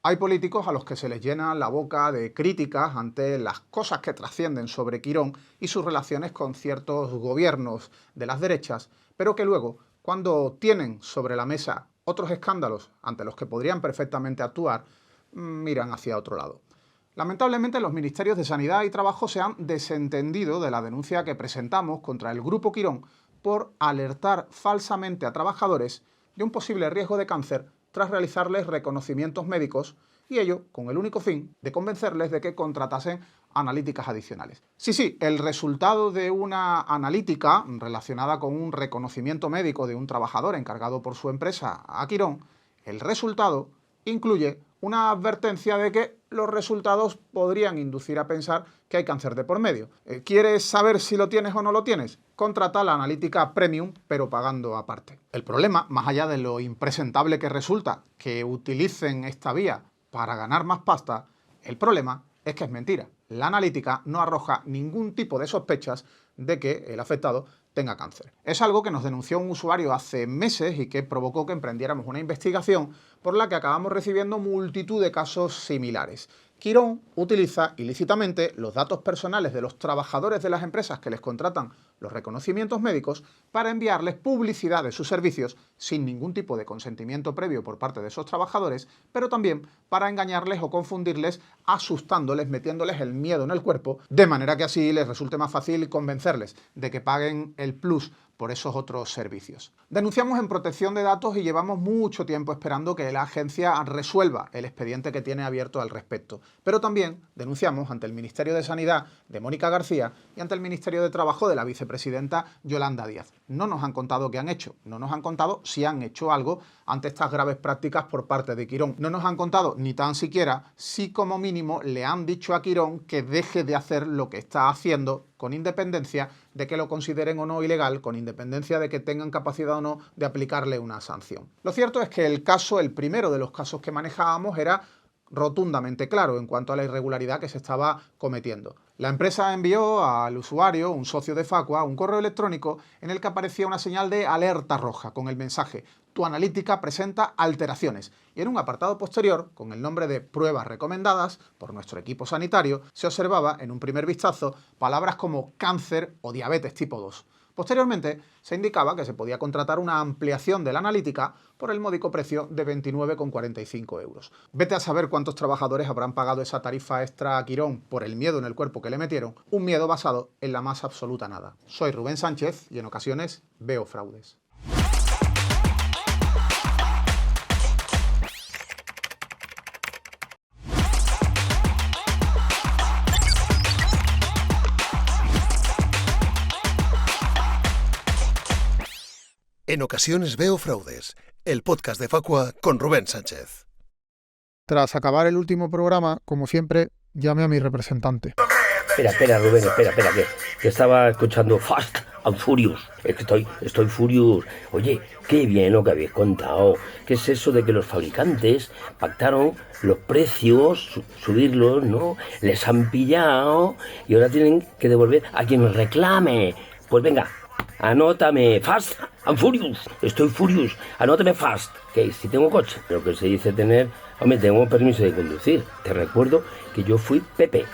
Hay políticos a los que se les llena la boca de críticas ante las cosas que trascienden sobre Quirón y sus relaciones con ciertos gobiernos de las derechas, pero que luego, cuando tienen sobre la mesa otros escándalos ante los que podrían perfectamente actuar, miran hacia otro lado. Lamentablemente, los ministerios de Sanidad y Trabajo se han desentendido de la denuncia que presentamos contra el Grupo Quirón por alertar falsamente a trabajadores de un posible riesgo de cáncer tras realizarles reconocimientos médicos, y ello con el único fin de convencerles de que contratasen analíticas adicionales. Sí, el resultado de una analítica relacionada con un reconocimiento médico de un trabajador encargado por su empresa a Quirón, el resultado incluye una advertencia de que los resultados podrían inducir a pensar que hay cáncer de por medio. ¿Quieres saber si lo tienes o no lo tienes? Contrata la analítica premium, pero pagando aparte. El problema, más allá de lo impresentable que resulta que utilicen esta vía para ganar más pasta, el problema es que es mentira. La analítica no arroja ningún tipo de sospechas de que el afectado tenga cáncer. Es algo que nos denunció un usuario hace meses y que provocó que emprendiéramos una investigación por la que acabamos recibiendo multitud de casos similares. Quirón utiliza ilícitamente los datos personales de los trabajadores de las empresas que les contratan los reconocimientos médicos para enviarles publicidad de sus servicios sin ningún tipo de consentimiento previo por parte de esos trabajadores, pero también para engañarles o confundirles, asustándoles, metiéndoles el miedo en el cuerpo, de manera que así les resulte más fácil convencerles de que paguen el plus por esos otros servicios. Denunciamos en Protección de Datos y llevamos mucho tiempo esperando que la agencia resuelva el expediente que tiene abierto al respecto. Pero también denunciamos ante el Ministerio de Sanidad de Mónica García y ante el Ministerio de Trabajo de la vicepresidenta Yolanda Díaz. No nos han contado qué han hecho, no nos han contado si han hecho algo ante estas graves prácticas por parte de Quirón. No nos han contado ni tan siquiera si como mínimo le han dicho a Quirón que deje de hacer lo que está haciendo, con independencia de que lo consideren o no ilegal, con independencia de que tengan capacidad o no de aplicarle una sanción. Lo cierto es que el primero de los casos que manejábamos, era rotundamente claro en cuanto a la irregularidad que se estaba cometiendo. La empresa envió al usuario, un socio de Facua, un correo electrónico en el que aparecía una señal de alerta roja con el mensaje: tu analítica presenta alteraciones. Y en un apartado posterior, con el nombre de pruebas recomendadas por nuestro equipo sanitario, se observaba en un primer vistazo palabras como cáncer o diabetes tipo 2. Posteriormente, se indicaba que se podía contratar una ampliación de la analítica por el módico precio de 29,45 euros. Vete a saber cuántos trabajadores habrán pagado esa tarifa extra a Quirón por el miedo en el cuerpo que le metieron, un miedo basado en la más absoluta nada. Soy Rubén Sánchez y en ocasiones veo fraudes. En ocasiones veo fraudes, el podcast de Facua con Rubén Sánchez. Tras acabar el último programa, como siempre, llamé a mi representante. Espera, Rubén, espera, que estaba escuchando Fast and Furious. Es que estoy furious. Oye, qué bien lo que habéis contado. ¿Qué es eso de que los fabricantes pactaron los precios, subirlos, ¿no? Les han pillado y ahora tienen que devolver a quien nos reclame. Pues venga, anótame, Fast and Furious. Estoy furious. Anótame Fast. Que si tengo coche. Lo que se dice tener... Hombre, tengo permiso de conducir. Te recuerdo que yo fui Pepe,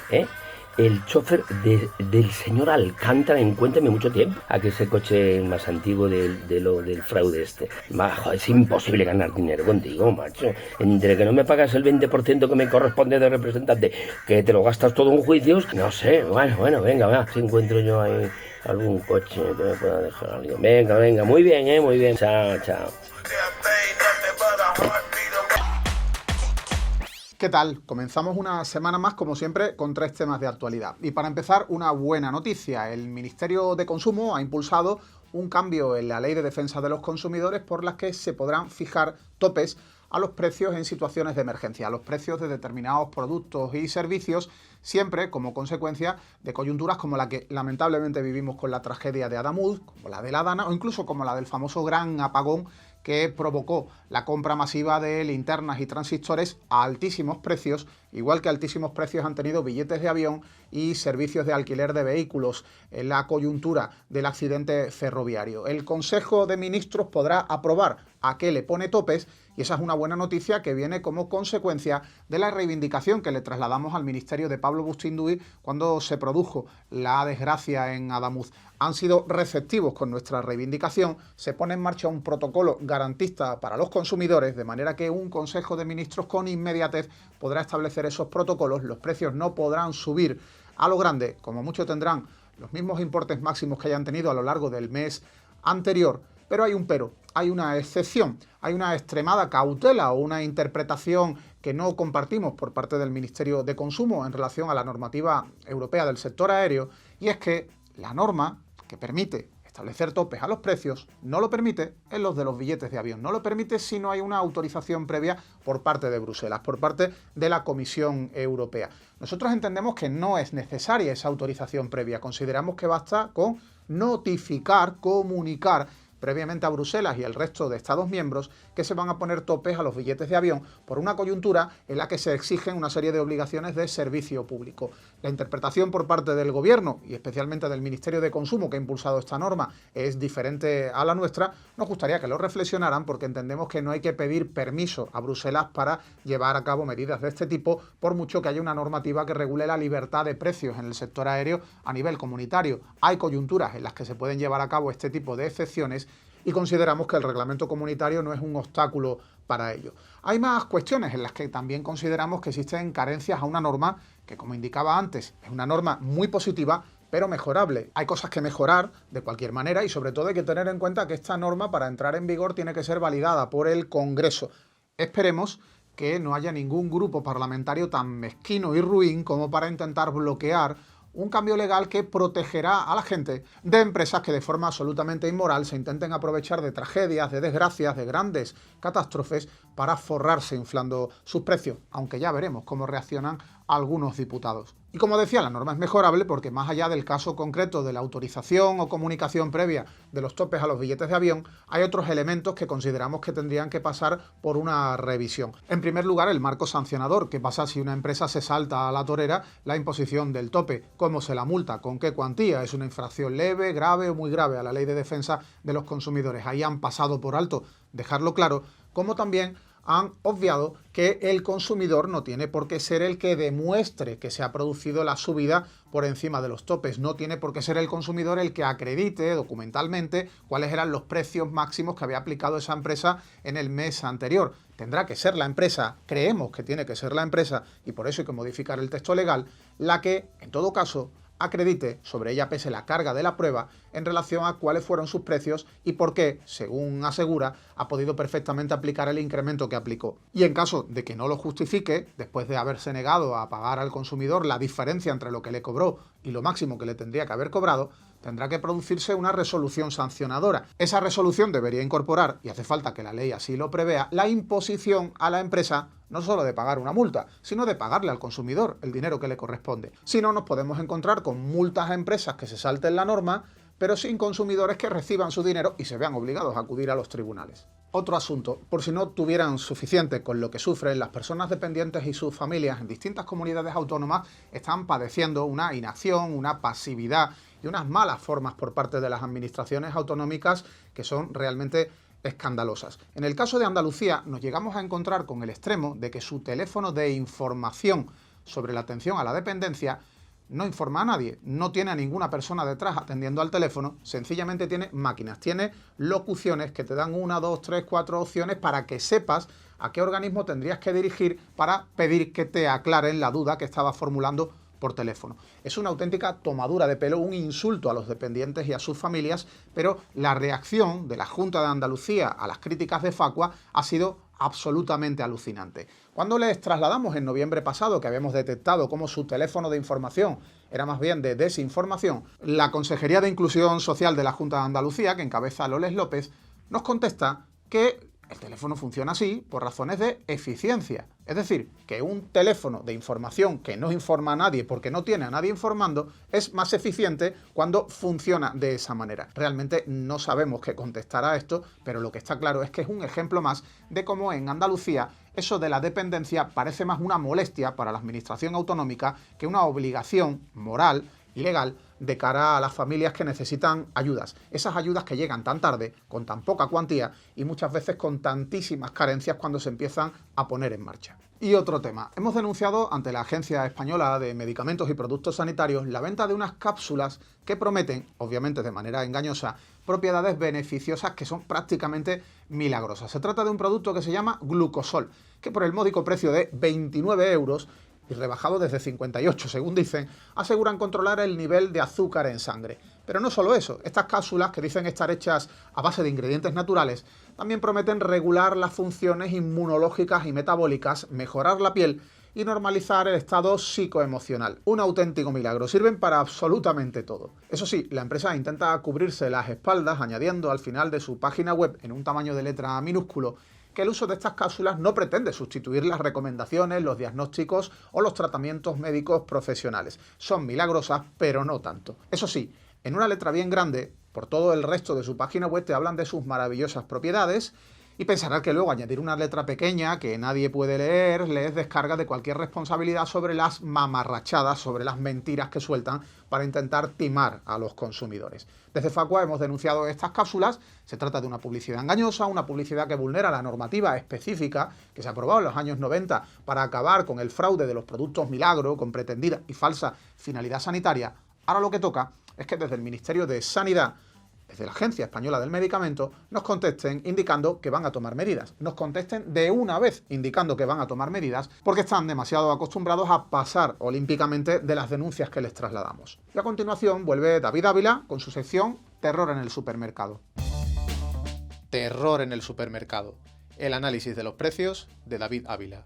el chofer del señor Alcántara en Cuéntame Mucho Tiempo. A que ese coche más antiguo del fraude este. Joder, es imposible ganar dinero contigo, macho. Entre que no me pagas el 20% que me corresponde de representante, que te lo gastas todo en juicios, no sé. Bueno, venga, va. Si encuentro yo ahí algún coche que me pueda dejar alguien. Venga, muy bien, muy bien. Chao. ¿Qué tal? Comenzamos una semana más, como siempre, con 3 temas de actualidad. Y para empezar, una buena noticia. El Ministerio de Consumo ha impulsado un cambio en la Ley de Defensa de los Consumidores por las que se podrán fijar topes a los precios en situaciones de emergencia, a los precios de determinados productos y servicios, siempre como consecuencia de coyunturas como la que lamentablemente vivimos con la tragedia de Adamuz, como la de la Dana o incluso como la del famoso gran apagón que provocó la compra masiva de linternas y transistores a altísimos precios igual que altísimos precios han tenido billetes de avión y servicios de alquiler de vehículos en la coyuntura del accidente ferroviario. El Consejo de Ministros podrá aprobar a qué le pone topes, y esa es una buena noticia que viene como consecuencia de la reivindicación que le trasladamos al ministerio de Pablo Bustinduy cuando se produjo la desgracia en Adamuz. Han sido receptivos con nuestra reivindicación, se pone en marcha un protocolo garantista para los consumidores, de manera que un Consejo de Ministros con inmediatez podrá establecer esos protocolos, los precios no podrán subir a lo grande, como mucho tendrán los mismos importes máximos que hayan tenido a lo largo del mes anterior, pero hay un pero, hay una excepción, hay una extremada cautela o una interpretación que no compartimos por parte del Ministerio de Consumo en relación a la normativa europea del sector aéreo, y es que la norma que permite establecer topes a los precios no lo permite en los de los billetes de avión, no lo permite si no hay una autorización previa por parte de Bruselas, por parte de la Comisión Europea. Nosotros entendemos que no es necesaria esa autorización previa, consideramos que basta con notificar, comunicar previamente a Bruselas y al resto de Estados miembros que se van a poner topes a los billetes de avión por una coyuntura en la que se exigen una serie de obligaciones de servicio público. La interpretación por parte del Gobierno y especialmente del Ministerio de Consumo que ha impulsado esta norma es diferente a la nuestra. Nos gustaría que lo reflexionaran porque entendemos que no hay que pedir permiso a Bruselas para llevar a cabo medidas de este tipo, por mucho que haya una normativa que regule la libertad de precios en el sector aéreo a nivel comunitario. Hay coyunturas en las que se pueden llevar a cabo este tipo de excepciones y consideramos que el reglamento comunitario no es un obstáculo para ello. Hay más cuestiones en las que también consideramos que existen carencias a una norma que, como indicaba antes, es una norma muy positiva, pero mejorable. Hay cosas que mejorar de cualquier manera y sobre todo hay que tener en cuenta que esta norma para entrar en vigor tiene que ser validada por el Congreso. Esperemos que no haya ningún grupo parlamentario tan mezquino y ruin como para intentar bloquear un cambio legal que protegerá a la gente de empresas que de forma absolutamente inmoral se intenten aprovechar de tragedias, de desgracias, de grandes catástrofes para forrarse inflando sus precios, aunque ya veremos cómo reaccionan algunos diputados. Y como decía, la norma es mejorable porque más allá del caso concreto de la autorización o comunicación previa de los topes a los billetes de avión, hay otros elementos que consideramos que tendrían que pasar por una revisión. En primer lugar, el marco sancionador. ¿Qué pasa si una empresa se salta a la torera la imposición del tope? ¿Cómo se la multa? ¿Con qué cuantía? ¿Es una infracción leve, grave o muy grave a la Ley de Defensa de los Consumidores? Ahí han pasado por alto dejarlo claro, como también han obviado que el consumidor no tiene por qué ser el que demuestre que se ha producido la subida por encima de los topes. No tiene por qué ser el consumidor el que acredite documentalmente cuáles eran los precios máximos que había aplicado esa empresa en el mes anterior. Tendrá que ser la empresa, creemos que tiene que ser la empresa, y por eso hay que modificar el texto legal, la que, en todo caso, acredite, sobre ella pese la carga de la prueba, en relación a cuáles fueron sus precios y por qué, según asegura, ha podido perfectamente aplicar el incremento que aplicó. Y en caso de que no lo justifique, después de haberse negado a pagar al consumidor la diferencia entre lo que le cobró y lo máximo que le tendría que haber cobrado, tendrá que producirse una resolución sancionadora. Esa resolución debería incorporar, y hace falta que la ley así lo prevea, la imposición a la empresa no solo de pagar una multa, sino de pagarle al consumidor el dinero que le corresponde. Si no, nos podemos encontrar con multas a empresas que se salten la norma, pero sin consumidores que reciban su dinero y se vean obligados a acudir a los tribunales. Otro asunto, por si no tuvieran suficiente con lo que sufren, las personas dependientes y sus familias en distintas comunidades autónomas están padeciendo una inacción, una pasividad y unas malas formas por parte de las administraciones autonómicas que son realmente escandalosas. En el caso de Andalucía nos llegamos a encontrar con el extremo de que su teléfono de información sobre la atención a la dependencia no informa a nadie, no tiene a ninguna persona detrás atendiendo al teléfono, sencillamente tiene máquinas, tiene locuciones que te dan 1, 2, 3, 4 opciones para que sepas a qué organismo tendrías que dirigir para pedir que te aclaren la duda que estabas formulando por teléfono. Es una auténtica tomadura de pelo, un insulto a los dependientes y a sus familias, pero la reacción de la Junta de Andalucía a las críticas de Facua ha sido absolutamente alucinante. Cuando les trasladamos en noviembre pasado que habíamos detectado cómo su teléfono de información era más bien de desinformación, la Consejería de Inclusión Social de la Junta de Andalucía, que encabeza Loles López, nos contesta que El teléfono funciona así por razones de eficiencia. Es decir, que un teléfono de información que no informa a nadie porque no tiene a nadie informando es más eficiente cuando funciona de esa manera. Realmente no sabemos qué contestar a esto, pero lo que está claro es que es un ejemplo más de cómo en Andalucía eso de la dependencia parece más una molestia para la administración autonómica que una obligación moral y legal de cara a las familias que necesitan ayudas. Esas ayudas que llegan tan tarde, con tan poca cuantía y muchas veces con tantísimas carencias cuando se empiezan a poner en marcha. Y otro tema. Hemos denunciado ante la Agencia Española de Medicamentos y Productos Sanitarios la venta de unas cápsulas que prometen, obviamente de manera engañosa, propiedades beneficiosas que son prácticamente milagrosas. Se trata de un producto que se llama Glucosol, que por el módico precio de 29 euros y rebajado desde 58, según dicen, aseguran controlar el nivel de azúcar en sangre. Pero no solo eso, estas cápsulas, que dicen estar hechas a base de ingredientes naturales, también prometen regular las funciones inmunológicas y metabólicas, mejorar la piel y normalizar el estado psicoemocional. Un auténtico milagro, sirven para absolutamente todo. Eso sí, la empresa intenta cubrirse las espaldas añadiendo al final de su página web, en un tamaño de letra minúsculo, que el uso de estas cápsulas no pretende sustituir las recomendaciones, los diagnósticos o los tratamientos médicos profesionales. Son milagrosas, pero no tanto. Eso sí, en una letra bien grande, por todo el resto de su página web te hablan de sus maravillosas propiedades y pensarás que luego añadir una letra pequeña que nadie puede leer les descarga de cualquier responsabilidad sobre las mamarrachadas, sobre las mentiras que sueltan para intentar timar a los consumidores. Desde Facua hemos denunciado estas cápsulas. Se trata de una publicidad engañosa, una publicidad que vulnera la normativa específica que se aprobó en los años 90 para acabar con el fraude de los productos milagro con pretendida y falsa finalidad sanitaria. Ahora lo que toca es que desde el Ministerio de Sanidad, desde la Agencia Española del Medicamento, nos contesten indicando que van a tomar medidas. Nos contesten de una vez indicando que van a tomar medidas porque están demasiado acostumbrados a pasar olímpicamente de las denuncias que les trasladamos. Y a continuación vuelve David Ávila con su sección Terror en el supermercado. Terror en el supermercado. El análisis de los precios de David Ávila.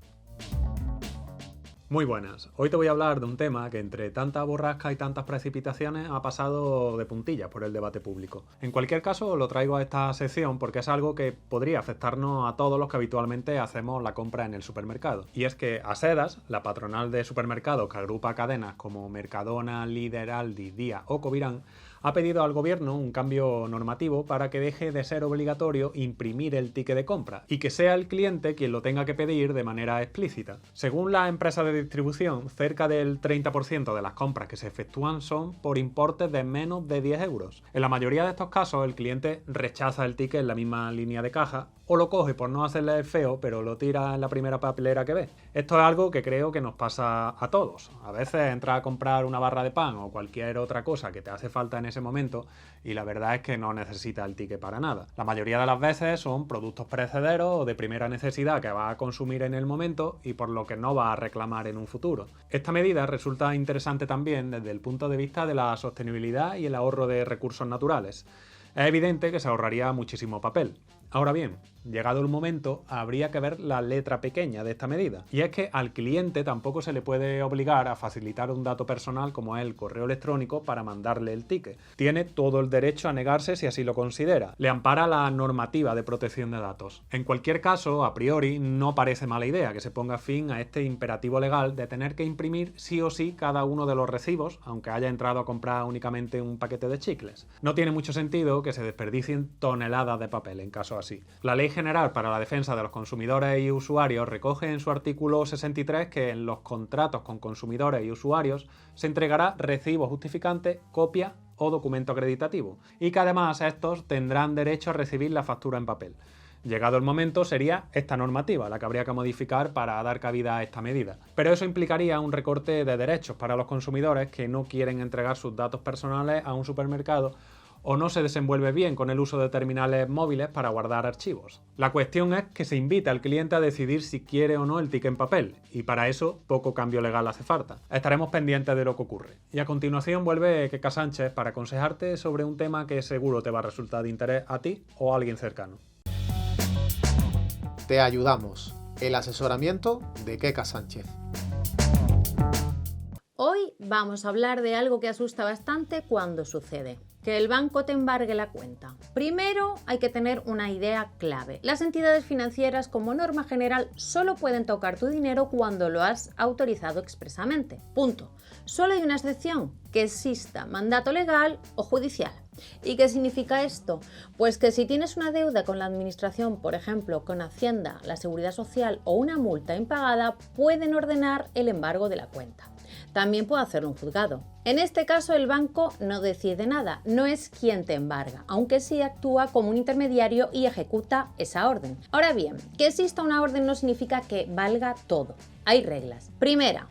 Muy buenas. Hoy te voy a hablar de un tema que entre tanta borrasca y tantas precipitaciones ha pasado de puntillas por el debate público. En cualquier caso, lo traigo a esta sección porque es algo que podría afectarnos a todos los que habitualmente hacemos la compra en el supermercado. Y es que Asedas, la patronal de supermercados que agrupa cadenas como Mercadona, Líder, Aldi, Día o Covirán, ha pedido al gobierno un cambio normativo para que deje de ser obligatorio imprimir el ticket de compra y que sea el cliente quien lo tenga que pedir de manera explícita. Según la empresa de distribución, cerca del 30% de las compras que se efectúan son por importes de menos de 10 euros. En la mayoría de estos casos, el cliente rechaza el ticket en la misma línea de caja o lo coge por no hacerle el feo, pero lo tira en la primera papelera que ve. Esto es algo que creo que nos pasa a todos. A veces entras a comprar una barra de pan o cualquier otra cosa que te hace falta en ese momento y la verdad es que no necesitas el ticket para nada. La mayoría de las veces son productos perecederos o de primera necesidad que vas a consumir en el momento y por lo que no vas a reclamar en un futuro. Esta medida resulta interesante también desde el punto de vista de la sostenibilidad y el ahorro de recursos naturales. Es evidente que se ahorraría muchísimo papel. Ahora bien, llegado el momento, habría que ver la letra pequeña de esta medida. Y es que al cliente tampoco se le puede obligar a facilitar un dato personal como es el correo electrónico para mandarle el ticket. Tiene todo el derecho a negarse si así lo considera. Le ampara la normativa de protección de datos. En cualquier caso, a priori, no parece mala idea que se ponga fin a este imperativo legal de tener que imprimir sí o sí cada uno de los recibos, aunque haya entrado a comprar únicamente un paquete de chicles. No tiene mucho sentido que se desperdicien toneladas de papel en caso así. La Ley General para la Defensa de los Consumidores y Usuarios recoge en su artículo 63 que en los contratos con consumidores y usuarios se entregará recibo justificante, copia o documento acreditativo y que además estos tendrán derecho a recibir la factura en papel. Llegado el momento, sería esta normativa la que habría que modificar para dar cabida a esta medida. Pero eso implicaría un recorte de derechos para los consumidores que no quieren entregar sus datos personales a un supermercado o no se desenvuelve bien con el uso de terminales móviles para guardar archivos. La cuestión es que se invita al cliente a decidir si quiere o no el ticket en papel, y para eso poco cambio legal hace falta. Estaremos pendientes de lo que ocurre. Y a continuación vuelve Keka Sánchez para aconsejarte sobre un tema que seguro te va a resultar de interés a ti o a alguien cercano. Te ayudamos. El asesoramiento de Keka Sánchez. Hoy vamos a hablar de algo que asusta bastante cuando sucede. que el banco te embargue la cuenta? Primero hay que tener una idea clave. Las entidades financieras, como norma general, solo pueden tocar tu dinero cuando lo has autorizado expresamente. Punto. Solo hay una excepción, que exista mandato legal o judicial. ¿Y qué significa esto? Pues que si tienes una deuda con la administración, por ejemplo, con Hacienda, la Seguridad Social o una multa impagada, pueden ordenar el embargo de la cuenta. También puede hacerlo un juzgado. En este caso, el banco no decide nada, no es quien te embarga, aunque sí actúa como un intermediario y ejecuta esa orden. Ahora bien, que exista una orden no significa que valga todo. Hay reglas. Primera,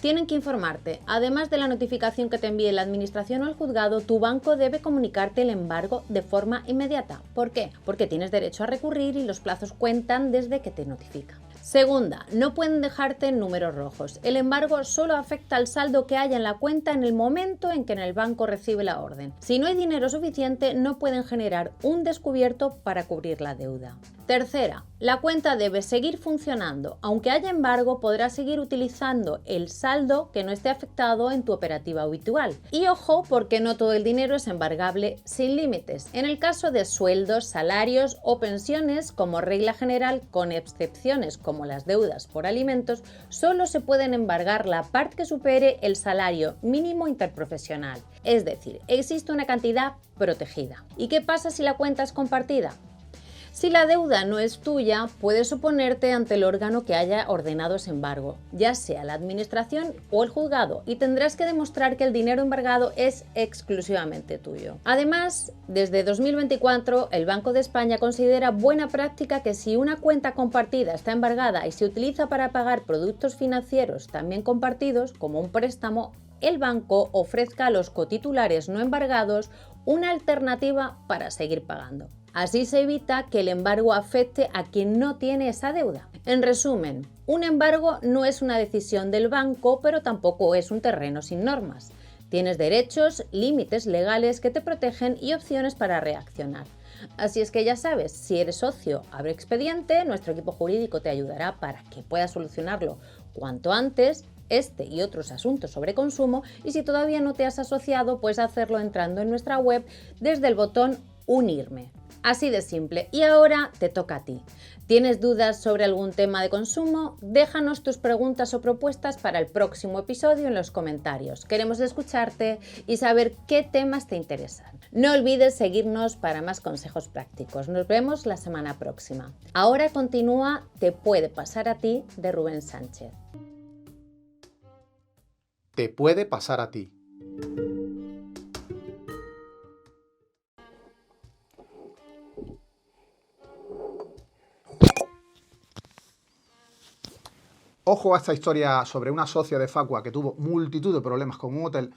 tienen que informarte. Además de la notificación que te envíe la administración o el juzgado, tu banco debe comunicarte el embargo de forma inmediata. ¿Por qué? Porque tienes derecho a recurrir y los plazos cuentan desde que te notifica. Segunda, no pueden dejarte en números rojos. El embargo solo afecta al saldo que haya en la cuenta en el momento en que el banco recibe la orden. Si no hay dinero suficiente, no pueden generar un descubierto para cubrir la deuda. Tercera, la cuenta debe seguir funcionando. Aunque haya embargo, podrás seguir utilizando el saldo que no esté afectado en tu operativa habitual. Y ojo, porque no todo el dinero es embargable sin límites. En el caso de sueldos, salarios o pensiones, como regla general, con excepciones como las deudas por alimentos, solo se pueden embargar la parte que supere el salario mínimo interprofesional. Es decir, existe una cantidad protegida. ¿Y qué pasa si la cuenta es compartida? Si la deuda no es tuya, puedes oponerte ante el órgano que haya ordenado ese embargo, ya sea la administración o el juzgado, y tendrás que demostrar que el dinero embargado es exclusivamente tuyo. Además, desde 2024, el Banco de España considera buena práctica que si una cuenta compartida está embargada y se utiliza para pagar productos financieros también compartidos, como un préstamo, el banco ofrezca a los cotitulares no embargados una alternativa para seguir pagando. Así se evita que el embargo afecte a quien no tiene esa deuda. En resumen, un embargo no es una decisión del banco, pero tampoco es un terreno sin normas. Tienes derechos, límites legales que te protegen y opciones para reaccionar. Así es que ya sabes, si eres socio, abre expediente, nuestro equipo jurídico te ayudará para que puedas solucionarlo cuanto antes, este y otros asuntos sobre consumo, y si todavía no te has asociado, puedes hacerlo entrando en nuestra web desde el botón Unirme. Así de simple. Y ahora te toca a ti. ¿Tienes dudas sobre algún tema de consumo? Déjanos tus preguntas o propuestas para el próximo episodio en los comentarios. Queremos escucharte y saber qué temas te interesan. No olvides seguirnos para más consejos prácticos. Nos vemos la semana próxima. Ahora continúa Te puede pasar a ti, de Rubén Sánchez. Te puede pasar a ti. Ojo a esta historia sobre una socia de Facua que tuvo multitud de problemas con un hotel,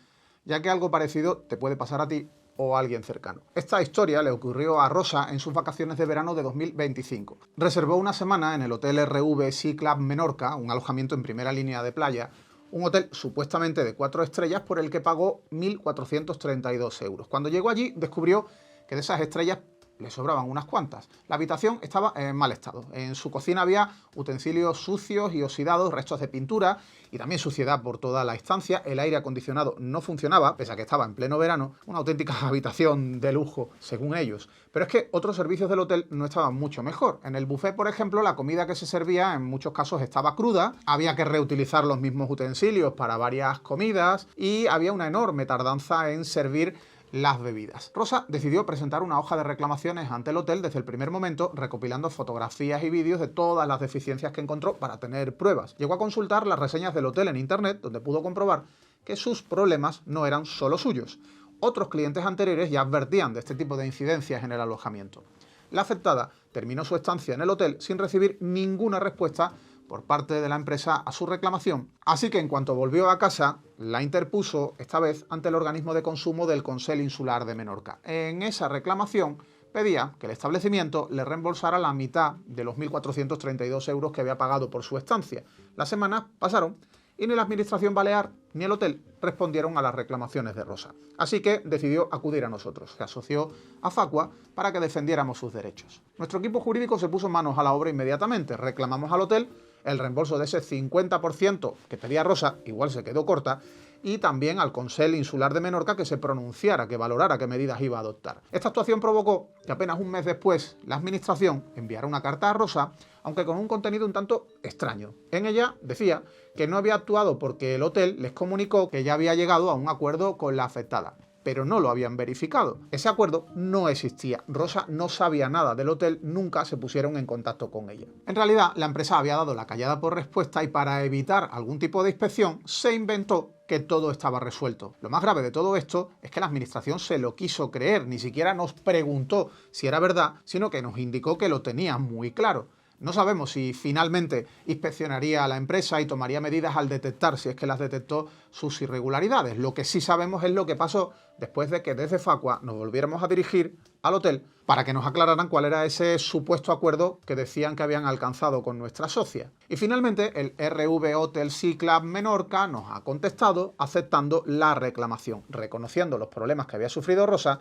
ya que algo parecido te puede pasar a ti o a alguien cercano. Esta historia le ocurrió a Rosa en sus vacaciones de verano de 2025. Reservó una semana en el Hotel RV Sea Club Menorca, un alojamiento en primera línea de playa, un hotel supuestamente de 4 estrellas por el que pagó 1.432 euros. Cuando llegó allí descubrió que de esas estrellas le sobraban unas cuantas. La habitación estaba en mal estado. En su cocina había utensilios sucios y oxidados, restos de pintura y también suciedad por toda la estancia. El aire acondicionado no funcionaba, pese a que estaba en pleno verano. Una auténtica habitación de lujo, según ellos. Pero es que otros servicios del hotel no estaban mucho mejor. En el buffet, por ejemplo, la comida que se servía en muchos casos estaba cruda, había que reutilizar los mismos utensilios para varias comidas y había una enorme tardanza en servir las bebidas. Rosa decidió presentar una hoja de reclamaciones ante el hotel desde el primer momento, recopilando fotografías y vídeos de todas las deficiencias que encontró para tener pruebas. Llegó a consultar las reseñas del hotel en internet, donde pudo comprobar que sus problemas no eran solo suyos. Otros clientes anteriores ya advertían de este tipo de incidencias en el alojamiento. La afectada terminó su estancia en el hotel sin recibir ninguna respuesta por parte de la empresa a su reclamación, así que en cuanto volvió a casa, la interpuso, esta vez ante el organismo de consumo del Consell Insular de Menorca. En esa reclamación pedía que el establecimiento le reembolsara la mitad de los 1.432 euros que había pagado por su estancia. Las semanas pasaron y ni la administración balear ni el hotel respondieron a las reclamaciones de Rosa. Así que decidió acudir a nosotros. Se asoció a Facua para que defendiéramos sus derechos. Nuestro equipo jurídico se puso manos a la obra inmediatamente. Reclamamos al hotel el reembolso de ese 50% que pedía Rosa, igual se quedó corta, y también al Consell Insular de Menorca que se pronunciara, que valorara qué medidas iba a adoptar. Esta actuación provocó que apenas un mes después la Administración enviara una carta a Rosa, aunque con un contenido un tanto extraño. En ella decía que no había actuado porque el hotel les comunicó que ya había llegado a un acuerdo con la afectada, pero no lo habían verificado. Ese acuerdo no existía. Rosa no sabía nada del hotel, nunca se pusieron en contacto con ella. En realidad, la empresa había dado la callada por respuesta y para evitar algún tipo de inspección, se inventó que todo estaba resuelto. Lo más grave de todo esto es que la Administración se lo quiso creer, ni siquiera nos preguntó si era verdad, sino que nos indicó que lo tenía muy claro. No sabemos si finalmente inspeccionaría a la empresa y tomaría medidas al detectar, si es que las detectó, sus irregularidades. Lo que sí sabemos es lo que pasó después de que desde Facua nos volviéramos a dirigir al hotel para que nos aclararan cuál era ese supuesto acuerdo que decían que habían alcanzado con nuestra socia. Y finalmente el RV Hotel Sea Club Menorca nos ha contestado aceptando la reclamación, reconociendo los problemas que había sufrido Rosa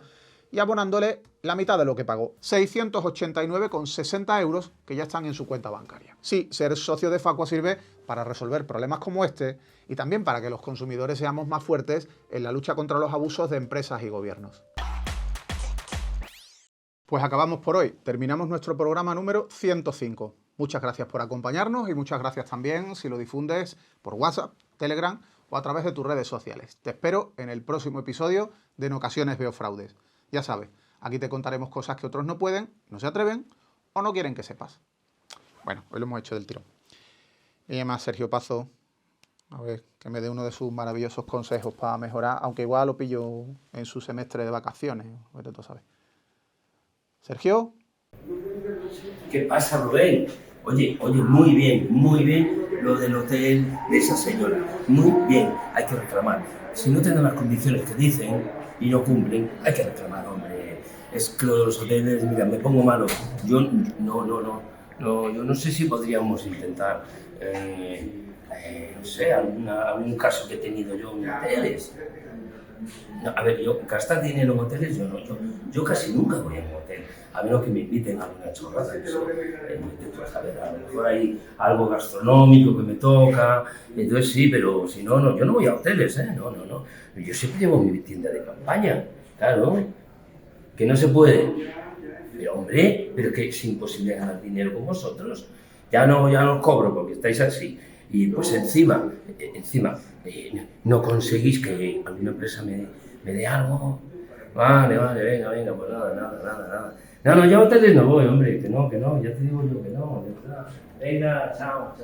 y abonándole la mitad de lo que pagó, 689,60 euros que ya están en su cuenta bancaria. Sí, ser socio de Facua sirve para resolver problemas como este y también para que los consumidores seamos más fuertes en la lucha contra los abusos de empresas y gobiernos. Pues acabamos por hoy, terminamos nuestro programa número 105. Muchas gracias por acompañarnos y muchas gracias también si lo difundes por WhatsApp, Telegram o a través de tus redes sociales. Te espero en el próximo episodio de En Ocasiones Veo Fraudes. Ya sabes, aquí te contaremos cosas que otros no pueden, no se atreven o no quieren que sepas. Bueno, hoy lo hemos hecho del tirón. Me llama Sergio Pazo, a ver, que me dé uno de sus maravillosos consejos para mejorar, aunque igual lo pillo en su semestre de vacaciones, pero tú sabes. Sergio. ¿Qué pasa, Rubén? Oye, muy bien lo del hotel de esa señora. Muy bien, hay que reclamar. Si no tienen las condiciones que dicen y no cumplen, hay que reclamar, hombre. Es que lo de los hoteles, mira, me pongo malo. Yo no sé si podríamos intentar, no sé, algún caso que he tenido yo en hoteles. No, a ver, yo gastar dinero en hoteles, yo casi nunca voy a un hotel, a menos que me inviten a una chorrada. Eso, a ver, a lo mejor hay algo gastronómico que me toca, entonces sí, pero si no, yo no voy a hoteles, no. Yo siempre llevo mi tienda de campaña, claro, que no se puede. Pero hombre, pero que es imposible ganar dinero con vosotros. Ya no os cobro porque estáis así. Y pues encima, no conseguís que alguna empresa me dé algo. Vale, venga, pues nada. No, yo a hoteles no voy, hombre, que no, ya te digo yo que no. Venga, chao.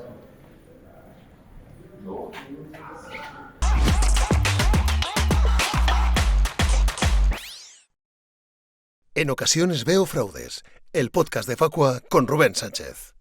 No. En Ocasiones Veo Fraudes, el podcast de Facua con Rubén Sánchez.